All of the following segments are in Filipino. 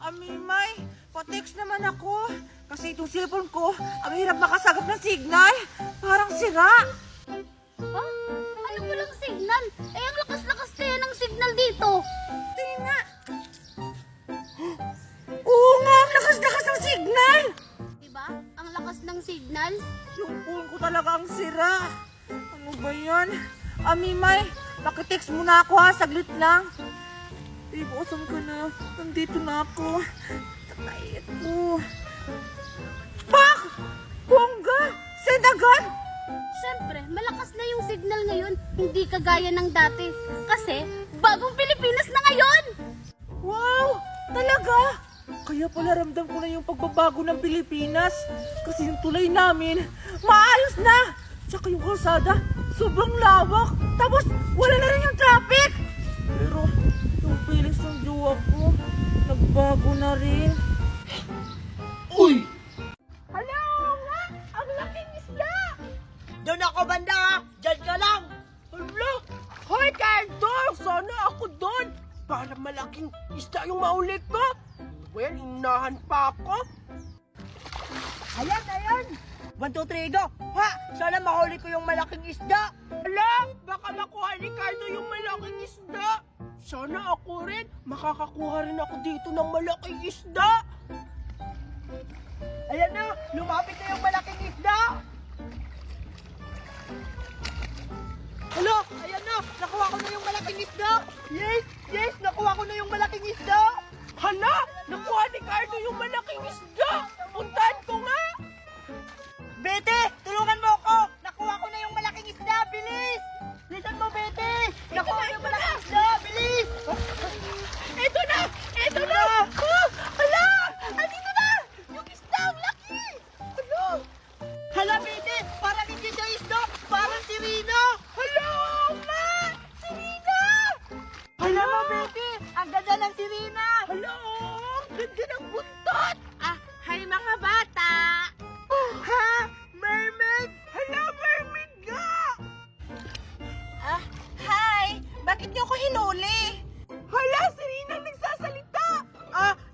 Amimay, pa-text naman ako. Kasi itong cellphone ko, ang hirap makasagap ng signal. Parang sira. Ha? Ano walang signal? Eh, ang lakas-lakas kaya ng signal dito. Tingnan nga. Oo nga, ang lakas-lakas ng signal. Diba? Ang lakas ng signal. Yung phone ko talaga ang sira. Ano ba yan? Amimay, pakitext muna ako ha, saglit lang. Babe, asan ka na? Nandito na ako. Takay ko. Pak! Bongga! Send agad! Siyempre, malakas na yung signal ngayon. Hindi kagaya ng dati. Kasi, bagong Pilipinas na ngayon! Wow! Talaga? Kaya pala ramdam ko na yung pagbabago ng Pilipinas. Kasi yung tulay namin, maayos na! Tsaka yung kalsada, sobrang lawak. Tapos, wala na rin yung traffic. Pero, yung feelings ng jowa ko, nagbago na rin. Uy! Hala nga! Ang laking isla! Doon ako banda! Diyan ka lang! Hala! Hoy, Kantor! Sana ako doon! Para malaking isda yung maulit ko! Well, inahan pa ako! Ayan, ayan! 1, 2, 3, go! Ha! Sana mahuli ko yung malaking isda! Hala! Baka makuha ni Cardo yung malaking isda! Sana ako rin! Makakakuha rin ako dito ng malaking isda! Ayan na! Lumapit na yung malaking isda! Hala! Ayan na! Nakuha ko na yung malaking isda! Yes! Yes! Nakuha ko na yung malaking isda! Hala! Nakuha ni Cardo yung malaking isda! Puntahan ko nga! Bete! Tulungan mo ako! Nakuha ko na yung malaking isda! Bilis! Bilisan mo, Bete! Nakuha ko yung malaking isda! Bilis! Ito na! Ito na! Oh, hala! Andito na! Yung isda! Ang laki! Hala! Hala, Bete! Parang hindi siya isda! Parang si Rina! Hala! Ma! Si Rina! Hala mo, Bete! Ang ganda ng si Rina! Hala! Ang ganda ng buntot! Hi mga bata! Ha? Mermaid? Hala, mermaid nga! Hi! Bakit niyo ako hinuli? Hala, si Rina nagsasalita!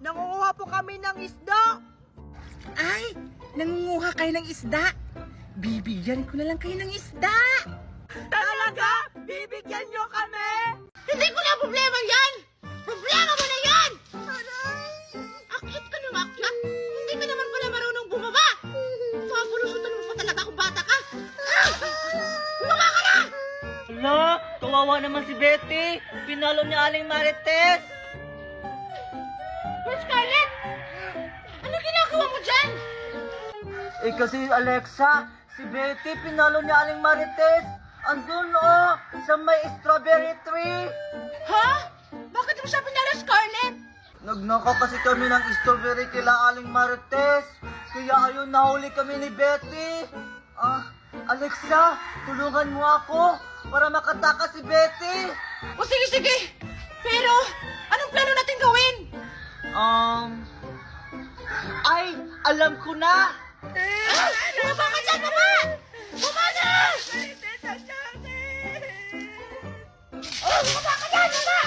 Nangunguha po kami ng isda! Ay! Nangunguha kayo ng isda? Bibigyan ko na lang kayo ng isda! Talaga? Bibigyan nyo kami? Hindi ko na problema yan! Problema mo na yan! Aray! Akyat ka ng akyat! Hindi ka naman pala marunong bumaba! Pabulusutan mo pa talaga kung bata ka! Bumaba ka na! Hala, kawawa naman si Betty. Pinalo ni Aling Marites. Miss Scarlett! Ano ginagawa mo dyan? Eh kasi Alexa, si Betty pinalo ni Aling Marites. Andun oh, sa may strawberry tree. Ha? Bakit mo siya pinala, Scarlett? Nagnakaw kasi kami ng strawberry kila Aling Marites. Kaya ayun, nahuli kami ni Betty. Alexa, tulungan mo ako para makatakas si Betty. O sige, sige! Pero, anong plano natin gawin? Ay, alam ko na. Bumaba ka dyan, baba! Bumaba na! Bumaba ka dyan, baba!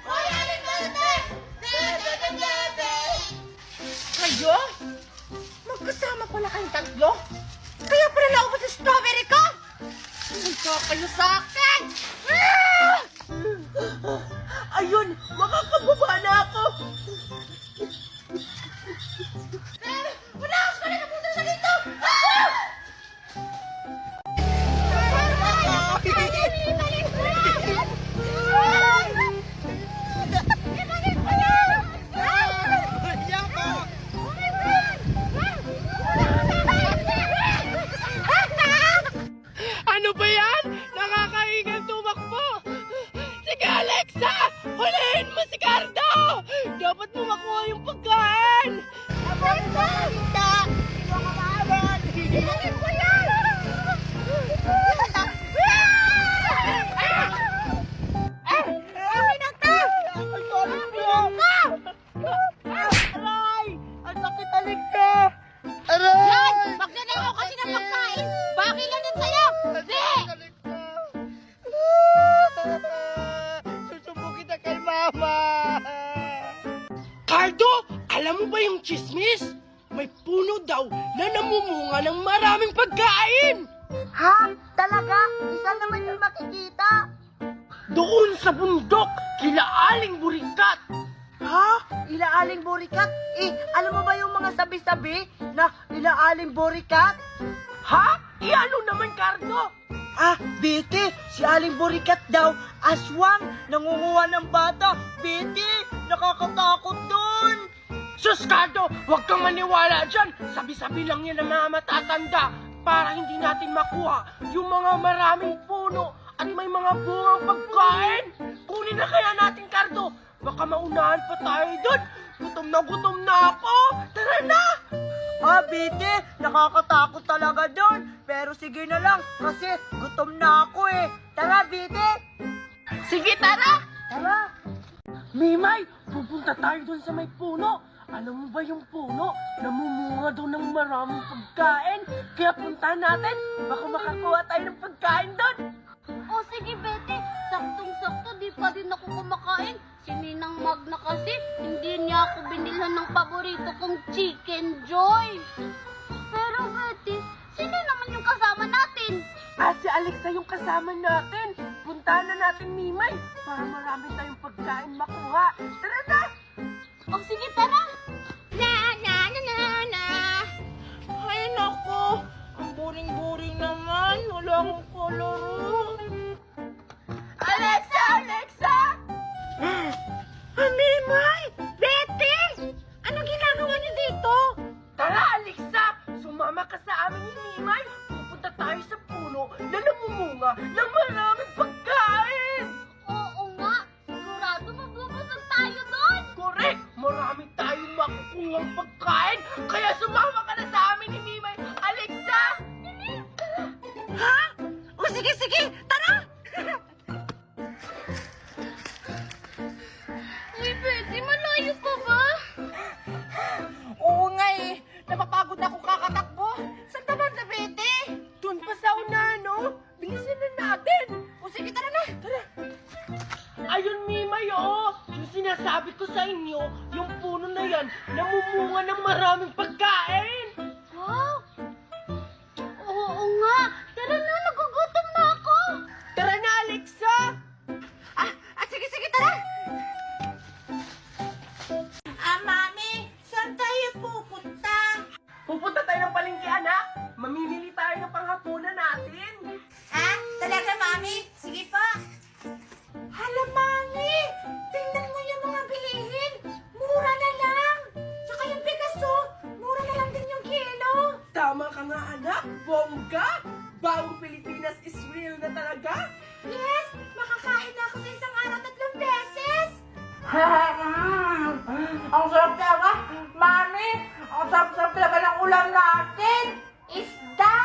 Hoy, Aling Marites! Bebe, bebe, bebe! Kayo? Magkasama pala kayong tatlo? Kaya pala naubos yung strawberry ko? Punta kayo sa akin! Ayun! Makakababa na ako! Malakas ka na! Napunta siya dito! Ano ba yan? Nakakaingan tumakbo! Sige, Alexa! Hulihin mo si Cardo! Dapat mo makuha yung pagkain! Aray! Ang sakit talig ko! Yan! Magnanakaw kasi ng pagkain! Bakit lang din sa'yo? Hindi! Susumbong kita kay Mama! Cardo, alam mo ba yung chismis? May puno daw na namumunga ng maraming pagkain. Ha? Talaga? Isa naman yung makikita. Doon sa bundok, kila Aling Burikat. Ha? Ilaaling Burikat? Alam mo ba yung mga sabi-sabi na ilaaling Burikat? Ha? Ano naman, Cardo? Biti, si Aling Burikat daw, aswang, nangunguha ng bata. Biti, nakakatakot doon. Sus, Cardo, huwag kang maniwala dyan. Sabi-sabi lang yan ng mga matatanda para hindi natin makuha yung mga maraming puno at may mga bungang pagkain. Kunin na kaya natin, Cardo. Baka maunahan pa tayo doon. Gutom na ako. Tara na! Biti, nakakatakot talaga doon. Pero sige na lang, kasi gutom na ako eh. Tara, Biti. Sige, tara! Tara. Mimay, pupunta tayo doon sa may puno. Alam mo ba yung puno? Namumunga daw ng maraming pagkain. Kaya puntahan natin. Baka makakuha tayo ng pagkain doon. O sige, Betty. Saktong-sakto, di pa din ako kumakain. Si Ninang Magna kasi, hindi niya ako binilhan ng paborito kong Chicken Joy. Pero Betty, sino naman yung kasama natin? Si Alexa yung kasama natin. Puntahan na natin, Mimay, para marami tayong pagkain makuha. Tara na! O sige, tara. Ay, nako. Ang boring-boring naman. Wala akong kalaro. Alexa! Mimay! Betty! Anong ginagawa niyo dito? Tara, Alexa! Sumama ka sa amin ni Mimay. Pupunta tayo sa puno na namumunga ng maraming pagkain. Oo nga, sigurado mabubusog tayo doon. Correct! Marami tayong makukuhang pagkain. Kaya sumama ka na sa amin ni Mimay. Alexa! Ha? O sige, tara! Uy, Betty, malayo ka ba? Oo nga eh. Napapagod na akong kakatakbo. Saan ka ba, Betty? Doon pa sa una, no? Bilisan na natin. O sige, tara na. Tara. Ayun, Mimay, oo. Yung sinasabi ko sa inyo, yung puno na yan, namumunga ng maraming pagkain. Wow! Oo nga, tara na, nagugutom na ako. Tara na, Alexa! Sige, tara. Mami, saan tayo pupunta? Pupunta tayo ng palengke, anak. Mamimili tayo ng panghapunan natin. Talaga, Mami? Sige pa. Hala, Mami! Tingnan mo yung mga bilihin. Mura na lang. Tsaka yung Picasso, mura na lang din yung kilo. Tama ka nga, anak. Bongga! Bawang Pilipinas is real na talaga. Yes! Makakain na ako sa isang araw 3 beses. Ang sarap talaga, Mami! Ang sarap talaga ng ulam natin! Isda!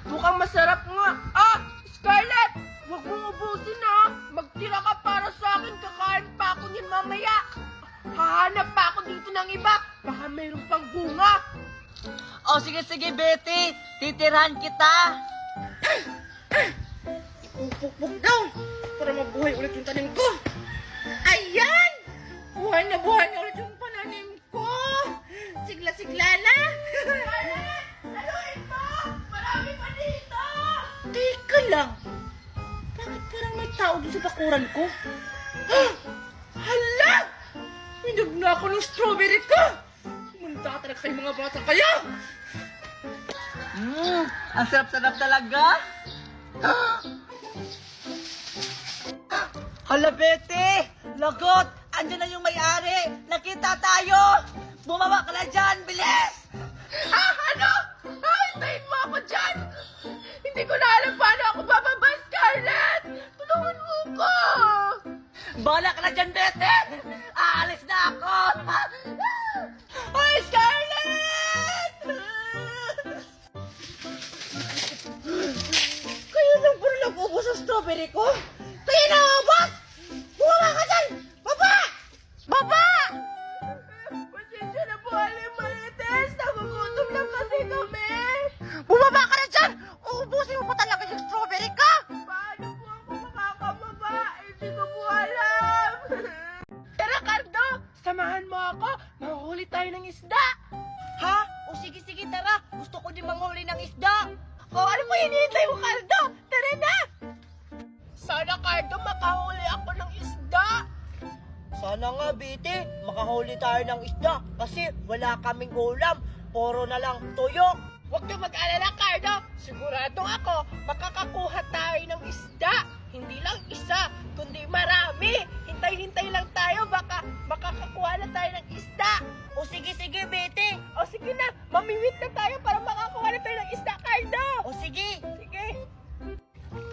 Mukhang masarap nga. Scarlett! Huwag mong ubusin, ha. Magtira ka para sa akin. Kakain pa ako niyan mamaya. Hahanap pa ako dito ng iba. Baka mayroon pang bunga. Sige, Betty. Titirahan kita. Pupukpuk daw para mabuhay ulit yung tanim ko. Ayan! Buhay na ulit yung pananim ko. Sigla-sigla na. Saluhin mo! Marami pa dito! Teka lang. Bakit parang may tao dun sa bakuran ko? Hala! Minag na ako ng strawberry ko. Munda talaga kayo mga bata kayo. Ang sarap-sarap talaga. Hala, Betty! Lagot! Andiyan na yung may-ari! Nakita tayo! Bumaba ka na dyan! Bilis! Ano? Hintayin mo ako dyan! Hindi ko na alam paano ako bababa, Scarlett! Tulungan mo ko! Bahala ka na dyan, Betty! Aalis na ako! Ay, Scarlett! Kayo lang pala nag-ubos ang strawberry ko? Kayo na-ubos! Bumaba ka dyan! Baba! Baba! Pasensya na po, Aling Marites! Nagugutom lang kasi kami! Bumaba ka na dyan! Uubusin mo pa talaga yung strawberry ka! Paano po ako makakababa? Hindi ko po alam! Tara, Cardo! samahan mo ako. Manghuli tayo ng isda. Ha? O sige, tara. Gusto ko din manghuli ng isda. O ano pa hinihintay mo, Cardo? Tara na! Sana, Cardo, makahuli ako ng isda. Sana nga, Bete, makahuli tayo ng isda kasi wala kaming ulam. Puro na lang tuyok. Huwag ka mag-alala, Cardo. Sigurado ako, makakakuha tayo ng isda. Hindi lang isa, kundi marami. Hintay-hintay lang tayo, baka makakakuha na tayo ng isda. O sige, Bete. O sige na, mamimit na tayo para makakuha na tayo ng isda, Cardo. O sige. Sige.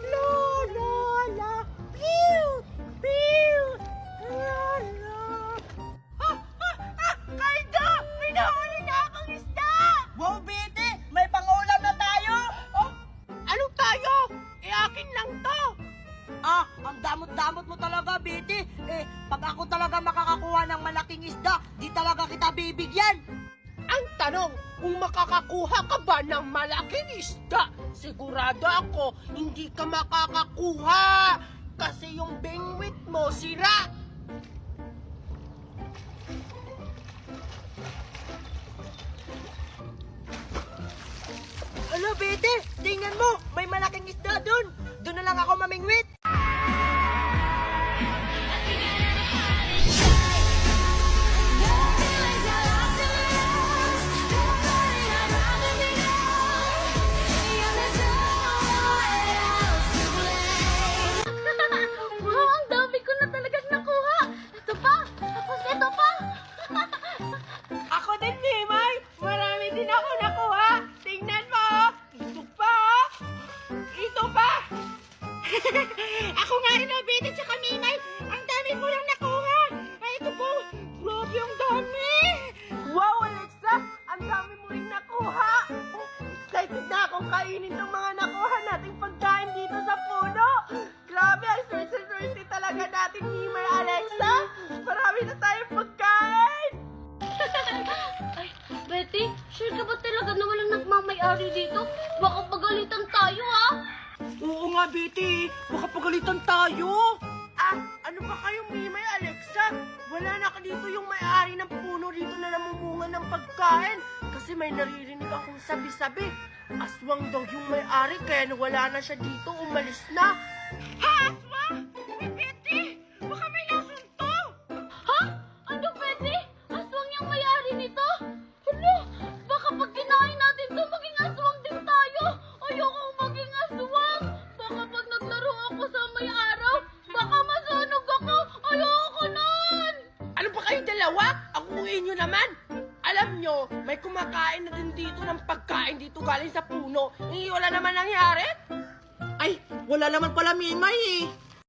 La, la, la. Pew! Pew! La, la. Cardo! May nahuli na akong isda! Wow, Bete! May pangulam na tayo! Oh, ano tayo? Akin lang to! Ang damot-damot mo talaga, Bete. Pag ako talaga makakakuha ng malaking isda, di talaga kita bibigyan. Ang tanong, kung makakakuha ka ba ng malaking isda, sigurado ako, hindi ka makakakuha. Kasi yung bingwit mo sira. Hala, Bete! Tingnan mo! May malaking isda doon! Doon na lang ako mamingwit! Wow, ang dami ko na talagang nakuha. Ito pa. Tapos ito pa. Ako din, Mimay! Marami din ako nakuha! Tingnan mo! Ito pa! Ito pa! Ako nga rin, Bete, tsaka Mimay! Ang dami ko lang nakuha! Ay, ito po! Grabe ang dami! Wow, Alexa! Ang dami mo rin nakuha! Excited na akong kainin ng mga nakuha nating pagkain dito sa puno! Grabe, ang swerte talaga natin, Mimay, Alexa! Marami na tayong pagkain! Ay, Betty, sure ka ba talaga na walang nagmamay-ari dito? Baka pagalitan tayo, ha? Oo nga, Betty. Baka pagalitan tayo. Ano ba kayo, Mimay, Alexa? Wala na ka dito yung may-ari ng puno dito na namumunga ng pagkain. Kasi may naririnig akong sabi-sabi. Aswang daw yung may-ari kaya nawala na siya dito, umalis na. Ha? Aswang? Betty, baka may lason to. Ha? Ano, Betty? Aswang yung may-ari nito? Hala, baka pag kinain natin to, maging aswang din tayo. Ayoko maging aswang. Baka pag naglaro ako sa may araw, baka masunog ako. Ayoko nun. Ano ba kayong dalawa? Ang uwi nyo naman. Alam nyo, may kumakain na din dito ng pagkain dito galing sa puno. Wala naman nangyari? Ay, wala naman pala, Mimay eh.